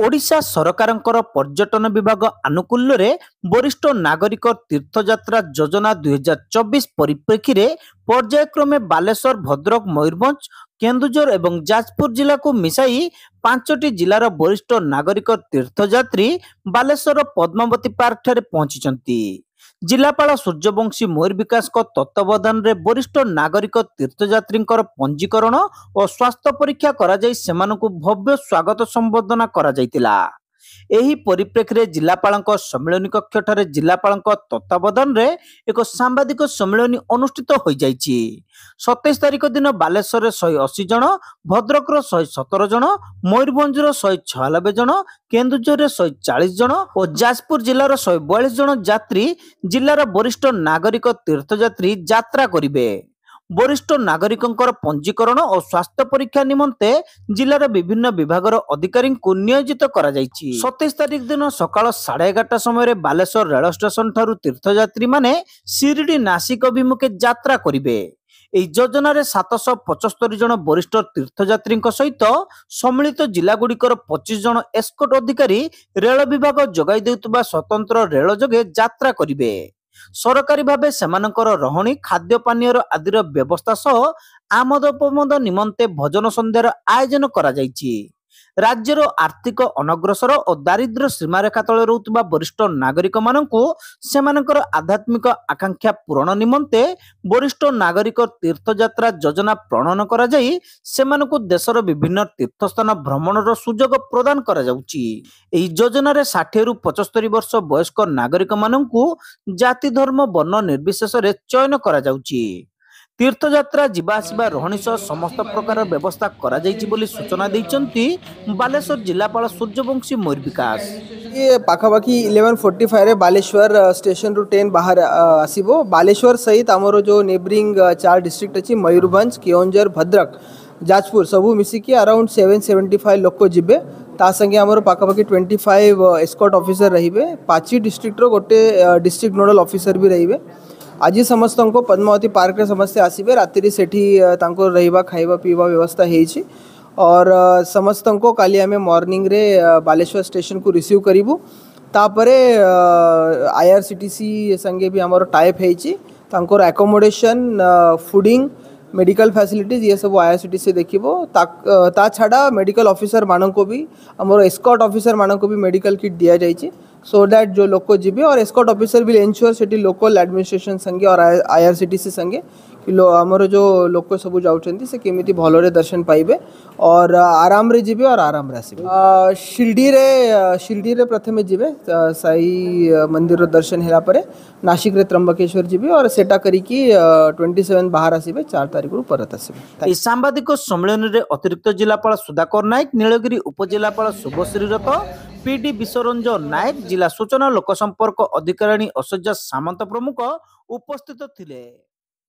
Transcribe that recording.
ओडिशा सरकारଙ୍କର पर्यटन विभाग आनुकूल्य वरिष्ठ नागरिक तीर्थयात्रा योजना 2024 परिप्रेक्षी में पर्यायक्रमे बालेश्वर भद्रक मयूरभंज केन्दुझर और जाजपुर जिला को मिसाई 5टी जिलार वरिष्ठ नागरिक तीर्थयात्री बालेश्वर पद्मावती पार्क ठारे पहुंची। जिलापाल सूर्यवंशी मयूर विकास तत्वावधान में वरिष्ठ नागरिक तीर्थयात्री पंजीकरण और स्वास्थ्य परीक्षा करा जाई सेमानकु भव्य स्वागत संबर्धना करा जायतिला। एही परिप्रेक्षी में जिलापाल सम्मेलन कक्ष ठारे जिलापाल तत्वावधान में एक सांबादिक सम्मेलन अनुष्ठित हो जाइछि। 27 तारिख दिन बालेश्वर 180 जन, भद्रक 117 जन, मयूरभंज 196 जन, केन्दुझर 140 जन और जाजपुर जिलार 142 जन यात्री जिलार वरिष्ठ नागरिक तीर्थयात्री यात्रा करिवे। वरिष्ठ नागरिकों पंजीकरण और स्वास्थ्य परीक्षा निमंते जिलार विभिन्न विभागर अधिकारी को नियोजित करा जायछि। 27 तारिख दिन सकाळ 11:30 समय बालेश्वर रेल स्टेशन ठारू तीर्थयात्री माने शिरडी नासिक अभिमुखे यात्रा करिवे। एही योजन 775 जन वरिष्ठ तीर्थयात्री सहित सम्मिलित जिलागुड़िकर 25 जन एस्कॉर्ट अधिकारी रेल विभाग जोगाई देउतबा स्वतंत्र रेल जोगे यात्रा करिवे। सरकारी भावे सेमानकर रहणी खाद्य पानीय आदिर व्यवस्था सह आमद प्रमोद निमंते भजन संध्यार आयोजन करा जायछि। राज्यर आर्थिक अनग्रसर और दारिद्र्य सीमारेखा तले रहुतबा वरिष्ठ नागरिक माननकु सेमानकर आध्यात्मिक आकांक्षा पूरण निमंते वरिष्ठ नागरिक तीर्थयात्रा योजना प्रणयन करा जाई सेमानकु देशर विभिन्न तीर्थस्थान भ्रमणर सुजोग प्रदान करा जाउछि। एही योजना रे 60 रु 75 वर्ष वयस्क नागरिक माननकु जाति धर्म वर्ण निर्विशेष रे चयन करा जाउछि। तीर्थयात्रा जीवा आसवा रहणी सह समस्त प्रकार व्यवस्था करा जायछि बोली सूचना दैछन्ति बालेश्वर जिलापाल सूर्यवंशी मयूर विकास। ये पाखापाखि 11:45 रे बालेश्वर स्टेशन रु ट्रेन बाहर आसीबो। बालेश्वर सहित हमरो जो नेबरिंग 4 डिस्ट्रिक्ट अछि मयूरभंज केओंझर भद्रक जाजपुर सबु मिसिकी अराउंड 775 लोक को जिबे। ता संगे हमरो पाखापाखि 25 एस्कॉर्ट ऑफिसर रहिबे। पाची डिस्ट्रिक्ट रो गोटे डिस्ट्रिक्ट नोडल ऑफिसर भी रहिबे। आज समस्त को पद्मावती पार्क रे समस्त आसीबे। रात्रि सेठी तांको रहिबा खाइबा पीवा व्यवस्था हेछि और समस्त को काली आमे मॉर्निंग रे बालेश्वर स्टेशन को रिसीव करिवु। तापरे आईआरसीटीसी संगे भी हमर टाइप हेछि। तांको एकोमोडेशन फूडिंग मेडिकल फैसिलिटीज ये सब आईआरसीटीसी देखिबो। ता छाड़ा मेडिकल ऑफिसर मानन को भी हमर एस्कॉर्ट ऑफिसर मानन को भी मेडिकल किट दिया जाइछि सो दैट जो लोक को जीवे और escort officer will ensure Sethi local administration संगे और आईआरसीटीसी संगे कि हमर जो लोक सब जाउछन्ती से केमिति भलोरे दर्शन पाइबे और आराम रे जीवे और आराम रे आसीबे। शिरडी रे प्रथमे जीवे साई मंदिर रो दर्शन हेला परे नासिक रे त्र्यंबकेश्वर जीवे और सेटा करी कि 27 बाहर आसीबे 4 तारिख रु परत आसीबे। ए सांबादिक सम्मेलन रे अतिरिक्त जिलापाल सुधाकर नायक, नीलगिरी उपजिलापाल शुभश्री रथ, पीडी विश्वरंजन नायक, जिला सूचना लोक संपर्क अधिकारी असज्जा सामंत प्रमुख उपस्थित थिले।